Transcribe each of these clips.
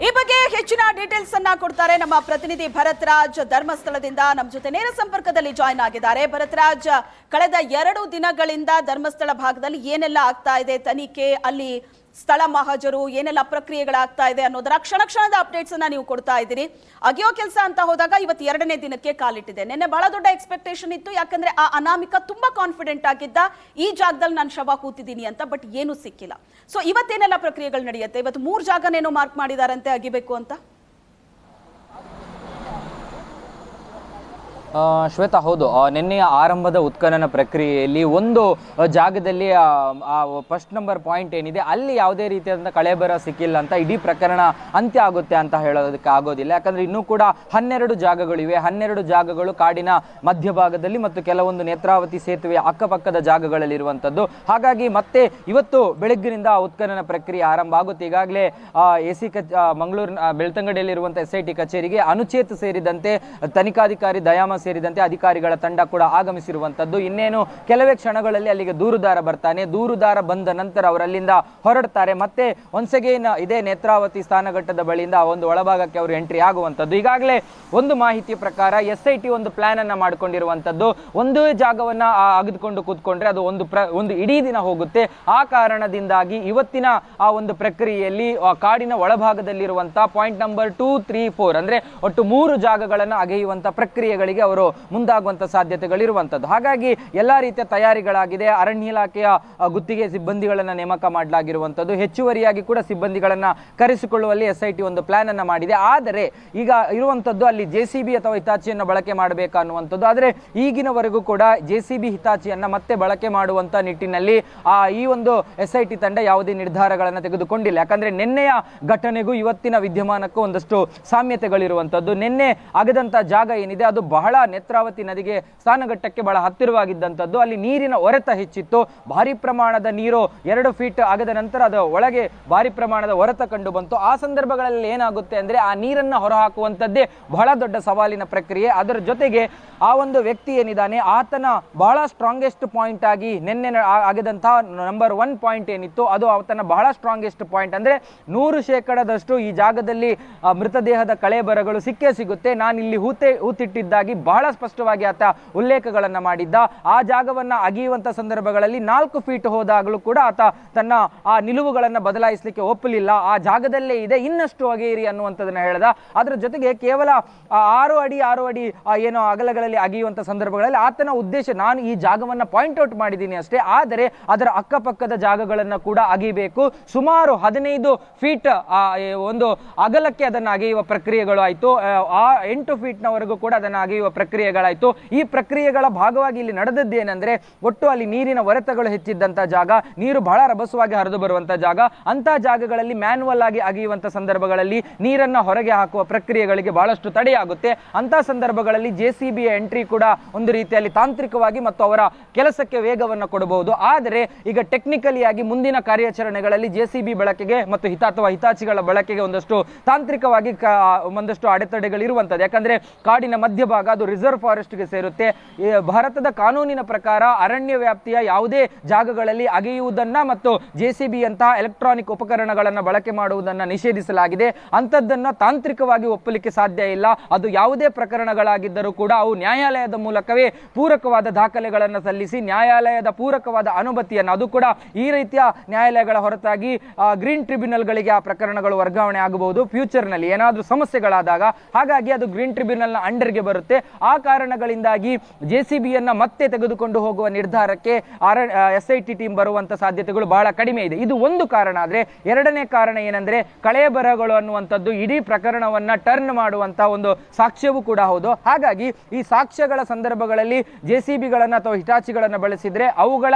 ಈ ಬಗ್ಗೆ ಹೆಚ್ಚಿನ ಡೀಟೇಲ್ಸ್ ಅನ್ನ ಕೊಡ್ತಾರೆ ನಮ್ಮ ಪ್ರತಿನಿಧಿ ಭರತ್ ರಾಜ್ ಧರ್ಮಸ್ಥಳದಿಂದ ನಮ್ಮ ಜೊತೆ ನೇರ ಸಂಪರ್ಕದಲ್ಲಿ ಜಾಯಿನ್ ಆಗಿದ್ದಾರೆ. ಭರತ್ ರಾಜ್, ಕಳೆದ 2 ದಿನಗಳಿಂದ ಧರ್ಮಸ್ಥಳ ಭಾಗದಲ್ಲಿ ಏನೆಲ್ಲ ಆಗ್ತಾ ಇದೆ, ತನಿಖೆ, ಅಲ್ಲಿ ಸ್ಥಳ ಮಹಾಜರು, ಏನೆಲ್ಲ ಪ್ರಕ್ರಿಯೆಗಳಾಗ್ತಾ ಇದೆ ಅನ್ನೋದರ ಕ್ಷಣದ ಅಪ್ಡೇಟ್ಸ್ ಅನ್ನ ನೀವು ಕೊಡ್ತಾ ಇದ್ದೀರಿ. ಅಗಿಯೋ ಕೆಲಸ ಅಂತ ಹೋದಾಗ ಇವತ್ತು 2ನೇ ದಿನಕ್ಕೆ ಕಾಲಿಟ್ಟಿದೆ. ನಿನ್ನೆ ಬಹಳ ದೊಡ್ಡ ಎಕ್ಸ್ಪೆಕ್ಟೇಷನ್ ಇತ್ತು, ಯಾಕಂದ್ರೆ ಆ ಅನಾಮಿಕ ತುಂಬಾ ಕಾನ್ಫಿಡೆಂಟ್ ಆಗಿದ್ದ ಈ ಜಾಗದಲ್ಲಿ ನಾನು ಶವ ಕೂತಿದ್ದೀನಿ ಅಂತ, ಬಟ್ ಏನು ಸಿಕ್ಕಿಲ್ಲ. ಸೊ ಇವತ್ತೇನೆಲ್ಲ ಪ್ರಕ್ರಿಯೆಗಳು ನಡೆಯುತ್ತೆ? ಇವತ್ತು 3 ಜಾಗನೇನೋ ಮಾರ್ಕ್ ಮಾಡಿದಾರಂತೆ ಅಗಿಬೇಕು ಅಂತ. ಶ್ವೇತಾ, ಹೌದು. ನಿನ್ನೆಯ ಆರಂಭದ ಉತ್ಖನನ ಪ್ರಕ್ರಿಯೆಯಲ್ಲಿ ಒಂದು ಜಾಗದಲ್ಲಿ ಫಸ್ಟ್ ನಂಬರ್ ಪಾಯಿಂಟ್ ಏನಿದೆ ಅಲ್ಲಿ ಯಾವುದೇ ರೀತಿಯಾದಂಥ ಕಳೆಬರ ಸಿಕ್ಕಿಲ್ಲ ಅಂತ ಇಡೀ ಪ್ರಕರಣ ಅಂತ್ಯ ಆಗುತ್ತೆ ಅಂತ ಹೇಳೋದಕ್ಕೆ ಆಗೋದಿಲ್ಲ. ಯಾಕಂದರೆ ಇನ್ನೂ ಕೂಡ 12 ಜಾಗಗಳಿವೆ. 12 ಜಾಗಗಳು ಕಾಡಿನ ಮಧ್ಯಭಾಗದಲ್ಲಿ ಮತ್ತು ಕೆಲವೊಂದು ನೇತ್ರಾವತಿ ಸೇತುವೆ ಅಕ್ಕಪಕ್ಕದ ಜಾಗಗಳಲ್ಲಿರುವಂಥದ್ದು. ಹಾಗಾಗಿ ಮತ್ತೆ ಇವತ್ತು ಬೆಳಗ್ಗಿನಿಂದ ಉತ್ಖನನ ಪ್ರಕ್ರಿಯೆ ಆರಂಭ ಆಗುತ್ತೆ. ಈಗಾಗಲೇ ಮಂಗಳೂರಿನ ಬೆಳ್ತಂಗಡಿಯಲ್ಲಿರುವಂಥ SIT ಕಚೇರಿಗೆ ಅನುಚೇತ್ ಸೇರಿದಂತೆ ತನಿಖಾಧಿಕಾರಿ ದಯಾಮ ಸೇರಿದಂತೆ ಅಧಿಕಾರಿಗಳ ತಂಡ ಕೂಡ ಆಗಮಿಸಿರುವಂತದ್ದು. ಇನ್ನೇನು ಕೆಲವೇ ಕ್ಷಣಗಳಲ್ಲಿ ಅಲ್ಲಿಗೆ ದೂರುದಾರ ಬರ್ತಾನೆ. ದೂರುದಾರ ಬಂದ ನಂತರ ಅವರಲ್ಲಿಂದ ಹೊರಡ್ತಾರೆ. ಮತ್ತೆ ಒನ್ಸ್ ಅಗೇನ್ ಇದೇ ನೇತ್ರಾವತಿ ಸ್ಥಾನಘಟ್ಟದ ಬಳಿಯಿಂದ ಒಂದು ಒಳಭಾಗಕ್ಕೆ ಅವರು ಎಂಟ್ರಿ ಆಗುವಂಥದ್ದು. ಈಗಾಗಲೇ ಒಂದು ಮಾಹಿತಿಯ ಪ್ರಕಾರ SIT ಒಂದು ಪ್ಲಾನ್ ಅನ್ನ ಮಾಡಿಕೊಂಡಿರುವಂಥದ್ದು. ಒಂದೇ ಜಾಗವನ್ನ ಅಗೆದುಕೊಂಡು ಕೂತ್ಕೊಂಡ್ರೆ ಅದು ಒಂದು ಇಡೀ ದಿನ ಹೋಗುತ್ತೆ. ಆ ಕಾರಣದಿಂದಾಗಿ ಇವತ್ತಿನ ಆ ಒಂದು ಪ್ರಕ್ರಿಯೆಯಲ್ಲಿ ಕಾಡಿನ ಒಳಭಾಗದಲ್ಲಿರುವಂತಹ ಪಾಯಿಂಟ್ ನಂಬರ್ 2, 3, 4 ಅಂದ್ರೆ ಒಟ್ಟು 3 ಜಾಗಗಳನ್ನು ಅಗೆಯುವಂತ ಪ್ರಕ್ರಿಯೆಗಳಿಗೆ ಅವರು ಮುಂದಾಗುವಂತ ಸಾಧ್ಯತೆಗಳಿರುವಂತದ್ದು. ಹಾಗಾಗಿ ಎಲ್ಲಾ ರೀತಿಯ ತಯಾರಿಗಳಾಗಿದೆ. ಅರಣ್ಯ ಇಲಾಖೆಯ ಗುತ್ತಿಗೆ ಸಿಬ್ಬಂದಿಗಳನ್ನ ನೇಮಕ ಮಾಡಲಾಗಿರುವಂತದ್ದು. ಹೆಚ್ಚುವರಿಯಾಗಿ ಕೂಡ ಸಿಬ್ಬಂದಿಗಳನ್ನ ಕರೆಸಿಕೊಳ್ಳುವಲ್ಲಿ SIT ಒಂದು ಪ್ಲಾನ್ ಅನ್ನ ಮಾಡಿದೆ. ಆದರೆ ಈಗ ಇರುವಂತದ್ದು ಅಲ್ಲಿ JCB ಅಥವಾ ಹಿತಾಚಿಯನ್ನು ಬಳಕೆ ಮಾಡಬೇಕಾ ಅನ್ನುವಂಥದ್ದು. ಆದರೆ ಈಗಿನವರೆಗೂ ಕೂಡ JCB ಹಿತಾಚಿಯನ್ನ ಮತ್ತೆ ಬಳಕೆ ಮಾಡುವಂತ ನಿಟ್ಟಿನಲ್ಲಿ ಈ ಒಂದು SIT ತಂಡ ಯಾವುದೇ ನಿರ್ಧಾರಗಳನ್ನು ತೆಗೆದುಕೊಂಡಿಲ್ಲ. ಯಾಕಂದ್ರೆ ನಿನ್ನೆಯ ಘಟನೆಗೂ ಇವತ್ತಿನ ವಿದ್ಯಮಾನಕ್ಕೂ ಒಂದಷ್ಟು ಸಾಮ್ಯತೆಗಳಿರುವಂತದ್ದು. ನಿನ್ನೆ ಅಗೆದಂತ ಜಾಗ ಏನಿದೆ ಅದು ಬಹಳ ನೇತ್ರಾವತಿ ನದಿಗೆ ಸ್ನಾನಘಟ್ಟಕ್ಕೆ ಬಹಳ ಹತ್ತಿರವಾಗಿದ್ದಂಥದ್ದು. ಅಲ್ಲಿ ನೀರಿನ ಹೊರೆತ ಹೆಚ್ಚಿತ್ತು. ಭಾರಿ ಪ್ರಮಾಣದ ನೀರು 2 ಫೀಟ್ ಆಗದ ನಂತರ ಅದು ಒಳಗೆ ಭಾರಿ ಪ್ರಮಾಣದ ಹೊರೆತ ಕಂಡು ಬಂತು. ಆ ಸಂದರ್ಭಗಳಲ್ಲಿ ಏನಾಗುತ್ತೆ ಅಂದ್ರೆ ಆ ನೀರನ್ನ ಹೊರಹಾಕುವಂಥದ್ದೇ ಬಹಳ ದೊಡ್ಡ ಸವಾಲಿನ ಪ್ರಕ್ರಿಯೆ. ಅದರ ಜೊತೆಗೆ ಆ ಒಂದು ವ್ಯಕ್ತಿ ಏನಿದ್ದಾನೆ ಆತನ ಬಹಳ ಸ್ಟ್ರಾಂಗೆಸ್ಟ್ ಪಾಯಿಂಟ್ ಆಗಿ ನಿನ್ನೆ ಆಗದಂತಹ ನಂಬರ್ 1 ಪಾಯಿಂಟ್ ಏನಿತ್ತು ಅದು ಆತನ ಬಹಳ ಸ್ಟ್ರಾಂಗೆಸ್ಟ್ ಪಾಯಿಂಟ್. ಅಂದ್ರೆ 100% ಈ ಜಾಗದಲ್ಲಿ ಮೃತದೇಹದ ಕಳೆಬರಗಳು ಸಿಕ್ಕೇ ಸಿಗುತ್ತೆ, ನಾನು ಇಲ್ಲಿ ಹೂತಿಟ್ಟಿದ್ದಾಗಿ ಬಹಳ ಸ್ಪಷ್ಟವಾಗಿ ಆತ ಉಲ್ಲೇಖಗಳನ್ನ ಮಾಡಿದ್ದ. ಆ ಜಾಗವನ್ನ ಅಗೆಯುವಂತ ಸಂದರ್ಭಗಳಲ್ಲಿ 4 ಫೀಟ್ ಹೋದಾಗಲೂ ಕೂಡ ಆತ ತನ್ನ ಆ ನಿಲುವುಗಳನ್ನ ಬದಲಾಯಿಸಲಿಕ್ಕೆ ಒಪ್ಪಲಿಲ್ಲ. ಆ ಜಾಗದಲ್ಲೇ ಇದೆ, ಇನ್ನಷ್ಟು ಅಗೆಯಿರಿ ಅನ್ನುವಂಥದ್ದನ್ನ ಹೇಳ್ದ. ಅದರ ಜೊತೆಗೆ ಕೇವಲ 6 ಅಡಿ ಏನೋ ಅಗಲಗಳಲ್ಲಿ ಅಗೆಯುವಂತ ಸಂದರ್ಭಗಳಲ್ಲಿ ಆತನ ಉದ್ದೇಶ ನಾನು ಈ ಜಾಗವನ್ನ ಪಾಯಿಂಟ್ ಔಟ್ ಮಾಡಿದ್ದೀನಿ ಅಷ್ಟೇ, ಆದರೆ ಅದರ ಅಕ್ಕಪಕ್ಕದ ಜಾಗಗಳನ್ನ ಕೂಡ ಅಗಿಬೇಕು. ಸುಮಾರು 15 ಫೀಟ್ ಒಂದು ಅಗಲಕ್ಕೆ ಅದನ್ನು ಅಗೆಯುವ ಪ್ರಕ್ರಿಯೆಗಳು ಆಯಿತು. 8 ಫೀಟ್ನವರೆಗೂ ಕೂಡ ಅದನ್ನು ಅಗೆಯುವ ಪ್ರಕ್ರಿಯೆಗಳಾಯಿತು. ಈ ಪ್ರಕ್ರಿಯೆಗಳ ಭಾಗವಾಗಿ ಇಲ್ಲಿ ನಡೆದದ್ದೇನೆಂದ್ರೆ ಒಟ್ಟು ಅಲ್ಲಿ ನೀರಿನ ಹೊರೆತಗಳು ಹೆಚ್ಚಿದ್ದಂಥ ಜಾಗ, ನೀರು ಬಹಳ ರಭಸವಾಗಿ ಹರಿದು ಬರುವಂಥ ಜಾಗ, ಅಂಥ ಜಾಗಗಳಲ್ಲಿ ಮ್ಯಾನ್ಯುವಲ್ ಆಗಿ ಅಗೆಯುವಂಥ ಸಂದರ್ಭಗಳಲ್ಲಿ ನೀರನ್ನು ಹೊರಗೆ ಹಾಕುವ ಪ್ರಕ್ರಿಯೆಗಳಿಗೆ ಬಹಳಷ್ಟು ತಡೆಯಾಗುತ್ತೆ. ಅಂಥ ಸಂದರ್ಭಗಳಲ್ಲಿ JCBಯ ಎಂಟ್ರಿ ಕೂಡ ಒಂದು ರೀತಿಯಲ್ಲಿ ತಾಂತ್ರಿಕವಾಗಿ ಮತ್ತು ಅವರ ಕೆಲಸಕ್ಕೆ ವೇಗವನ್ನು ಕೊಡಬಹುದು. ಆದರೆ ಈಗ ಟೆಕ್ನಿಕಲಿಯಾಗಿ ಮುಂದಿನ ಕಾರ್ಯಾಚರಣೆಗಳಲ್ಲಿ JCB ಬಳಕೆಗೆ ಮತ್ತು ಹಿತಾಚಿಗಳ ಬಳಕೆಗೆ ಒಂದಷ್ಟು ತಾಂತ್ರಿಕವಾಗಿ ಒಂದಷ್ಟು ಅಡೆತಡೆಗಳಿರುವಂಥದ್ದು. ಯಾಕಂದ್ರೆ ಕಾಡಿನ ಮಧ್ಯಭಾಗ ಅದು ರಿಸರ್ವ್ ಫಾರೆಸ್ಟ್ಗೆ ಸೇರುತ್ತೆ. ಭಾರತದ ಕಾನೂನಿನ ಪ್ರಕಾರ ಅರಣ್ಯ ವ್ಯಾಪ್ತಿಯ ಯಾವುದೇ ಜಾಗಗಳಲ್ಲಿ ಅಗೆಯುವುದನ್ನ ಮತ್ತು JCB ಅಂತಹ ಎಲೆಕ್ಟ್ರಾನಿಕ್ ಉಪಕರಣಗಳನ್ನು ಬಳಕೆ ಮಾಡುವುದನ್ನು ನಿಷೇಧಿಸಲಾಗಿದೆ. ಅಂಥದ್ದನ್ನು ತಾಂತ್ರಿಕವಾಗಿ ಒಪ್ಪಲಿಕ್ಕೆ ಸಾಧ್ಯ ಇಲ್ಲ. ಅದು ಯಾವುದೇ ಪ್ರಕರಣಗಳಾಗಿದ್ದರೂ ಕೂಡ ಅವು ನ್ಯಾಯಾಲಯದ ಮೂಲಕವೇ ಪೂರಕವಾದ ದಾಖಲೆಗಳನ್ನು ಸಲ್ಲಿಸಿ ನ್ಯಾಯಾಲಯದ ಪೂರಕವಾದ ಅನುಮತಿಯನ್ನು, ಅದು ಕೂಡ ಈ ರೀತಿಯ ನ್ಯಾಯಾಲಯಗಳ ಹೊರತಾಗಿ ಗ್ರೀನ್ ಟ್ರಿಬ್ಯುನಲ್ಗಳಿಗೆ ಆ ಪ್ರಕರಣಗಳು ವರ್ಗಾವಣೆ ಆಗಬಹುದು ಫ್ಯೂಚರ್ನಲ್ಲಿ ಏನಾದರೂ ಸಮಸ್ಯೆಗಳಾದಾಗ. ಹಾಗಾಗಿ ಅದು ಗ್ರೀನ್ ಟ್ರಿಬ್ಯುನಲ್ನ ಅಂಡರ್ಗೆ ಬರುತ್ತೆ. ಆ ಕಾರಣಗಳಿಂದಾಗಿ JCBಯನ್ನ ಮತ್ತೆ ತೆಗೆದುಕೊಂಡು ಹೋಗುವ ನಿರ್ಧಾರಕ್ಕೆ SIT ಟೀಮ್ ಬರುವಂತ ಸಾಧ್ಯತೆಗಳು ಬಹಳ ಕಡಿಮೆ ಇದೆ. ಇದು ಒಂದು ಕಾರಣ. ಆದ್ರೆ ಎರಡನೇ ಕಾರಣ ಏನಂದ್ರೆ ಕಳೆಬರಗಳು ಅನ್ನುವಂಥದ್ದು ಇಡೀ ಪ್ರಕರಣವನ್ನ ಟರ್ನ್ ಮಾಡುವಂತ ಒಂದು ಸಾಕ್ಷ್ಯವೂ ಕೂಡ ಹೌದು. ಹಾಗಾಗಿ ಈ ಸಾಕ್ಷ್ಯಗಳ ಸಂದರ್ಭಗಳಲ್ಲಿ JCBಗಳನ್ನ ಅಥವಾ ಹಿಟಾಚಿಗಳನ್ನ ಬಳಸಿದ್ರೆ ಅವುಗಳ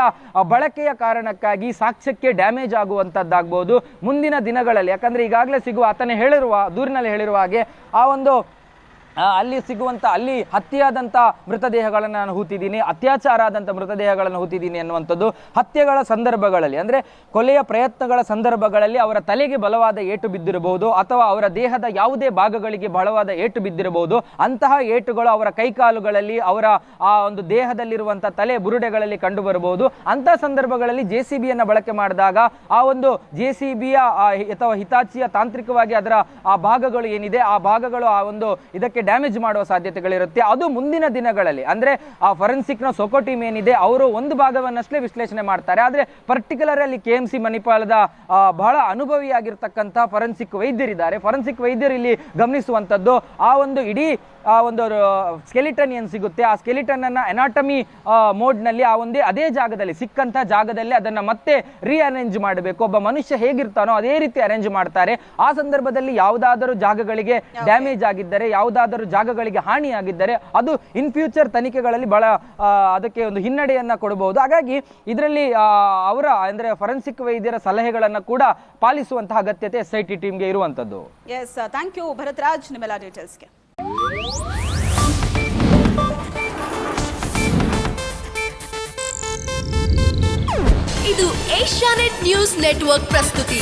ಬಳಕೆಯ ಕಾರಣಕ್ಕಾಗಿ ಸಾಕ್ಷ್ಯಕ್ಕೆ ಡ್ಯಾಮೇಜ್ ಆಗುವಂತದ್ದಾಗಬಹುದು ಮುಂದಿನ ದಿನಗಳಲ್ಲಿ. ಯಾಕಂದ್ರೆ ಈಗಾಗಲೇ ಸಿಗುವ ಆತನೇ ಹೇಳಿರುವ ದೂರಿನಲ್ಲಿ ಹೇಳಿರುವ ಹಾಗೆ ಆ ಒಂದು ಅಲ್ಲಿ ಸಿಗುವಂಥ ಅಲ್ಲಿ ಹತ್ಯೆಯಾದಂಥ ಮೃತದೇಹಗಳನ್ನು ನಾನು ಹೂತಿದ್ದೀನಿ, ಅತ್ಯಾಚಾರ ಆದಂಥ ಮೃತದೇಹಗಳನ್ನು ಹೂತಿದ್ದೀನಿ ಅನ್ನುವಂಥದ್ದು ಹತ್ಯೆಗಳ ಸಂದರ್ಭಗಳಲ್ಲಿ, ಅಂದರೆ ಕೊಲೆಯ ಪ್ರಯತ್ನಗಳ ಸಂದರ್ಭಗಳಲ್ಲಿ ಅವರ ತಲೆಗೆ ಬಲವಾದ ಏಟು ಬಿದ್ದಿರಬಹುದು ಅಥವಾ ಅವರ ದೇಹದ ಯಾವುದೇ ಭಾಗಗಳಿಗೆ ಬಲವಾದ ಏಟು ಬಿದ್ದಿರಬಹುದು. ಅಂತಹ ಏಟುಗಳು ಅವರ ಕೈಕಾಲುಗಳಲ್ಲಿ, ಅವರ ಆ ಒಂದು ದೇಹದಲ್ಲಿರುವಂಥ ತಲೆ ಬುರುಡೆಗಳಲ್ಲಿ ಕಂಡು ಬರಬಹುದು. ಅಂತಹ ಸಂದರ್ಭಗಳಲ್ಲಿ JCBಯನ್ನು ಬಳಕೆ ಮಾಡಿದಾಗ ಆ ಒಂದು JCBಯ ಅಥವಾ ಹಿತಾಚಿಯ ತಾಂತ್ರಿಕವಾಗಿ ಅದರ ಆ ಭಾಗಗಳು ಏನಿದೆ ಆ ಭಾಗಗಳು ಆ ಒಂದು ಇದಕ್ಕೆ ಡ್ಯಾಮೇಜ್ ಮಾಡುವ ಸಾಧ್ಯತೆಗಳಿರುತ್ತೆ. ಅದು ಮುಂದಿನ ದಿನಗಳಲ್ಲಿ ಅಂದರೆ ಆ ಫೊರೆನ್ಸಿಕ್ನ ಸೊಕೋ ಟೀಮ್ ಏನಿದೆ ಅವರು ಒಂದು ಭಾಗವನ್ನಷ್ಟೇ ವಿಶ್ಲೇಷಣೆ ಮಾಡ್ತಾರೆ. ಆದರೆ ಪರ್ಟಿಕ್ಯುಲರ್ ಅಲ್ಲಿ KMC ಮಣಿಪಾಲದ ಬಹಳ ಅನುಭವಿಯಾಗಿರ್ತಕ್ಕಂಥ ಫೊರೆನ್ಸಿಕ್ ವೈದ್ಯರಿದ್ದಾರೆ. ಫೊರೆನ್ಸಿಕ್ ವೈದ್ಯರು ಇಲ್ಲಿ ಗಮನಿಸುವಂಥದ್ದು ಆ ಒಂದು ಇಡೀ ಆ ಒಂದು ಸ್ಕೆಲಿಟನ್ ಏನು ಸಿಗುತ್ತೆ ಆ ಸ್ಕೆಲಿಟನ್ ಅನ್ನ ಎನಾಟಮಿ ಮೋಡ್ನಲ್ಲಿ ಆ ಒಂದೇ ಅದೇ ಜಾಗದಲ್ಲಿ ಸಿಕ್ಕಂಥ ಜಾಗದಲ್ಲಿ ಅದನ್ನು ಮತ್ತೆ ರೀಅರೇಂಜ್ ಮಾಡಬೇಕು. ಒಬ್ಬ ಮನುಷ್ಯ ಹೇಗಿರ್ತಾನೋ ಅದೇ ರೀತಿ ಅರೇಂಜ್ ಮಾಡ್ತಾರೆ. ಆ ಸಂದರ್ಭದಲ್ಲಿ ಯಾವುದಾದರೂ ಜಾಗಗಳಿಗೆ ಡ್ಯಾಮೇಜ್ ಆಗಿದ್ದರೆ, ಯಾವುದಾದರೂ ಜಾಗಗಳಿಗೆ ಹಾನಿಯಾಗಿದ್ದರೆ ಅದು ಇನ್ ಫ್ಯೂಚರ್ ತನಿಖೆಗಳಲ್ಲಿ ಬಹಳ ಅದಕ್ಕೆ ಒಂದು ಹಿನ್ನಡೆಯನ್ನ ಕೊಡಬಹುದು. ಹಾಗಾಗಿ ಇದರಲ್ಲಿ ಅವರ ಅಂದರೆ ಫೊರೆನ್ಸಿಕ್ ವೈದ್ಯರ ಸಲಹೆಗಳನ್ನು ಕೂಡ ಪಾಲಿಸುವಂತಹ ಅಗತ್ಯತೆ SIT ಟೀಮ್ಗೆ ಇರುವಂಥದ್ದು. ಎಸ್, ಥ್ಯಾಂಕ್ ಯು ಭರತ್ರಾಜ್ ನಿಮ್ಮೆಲ್ಲ ಡೀಟೇಲ್ಸ್ಗೆ. ಇದು ಏಷ್ಯಾನೆಟ್ ನ್ಯೂಸ್ ನೆಟ್ವರ್ಕ್ ಪ್ರಸ್ತುತಿ.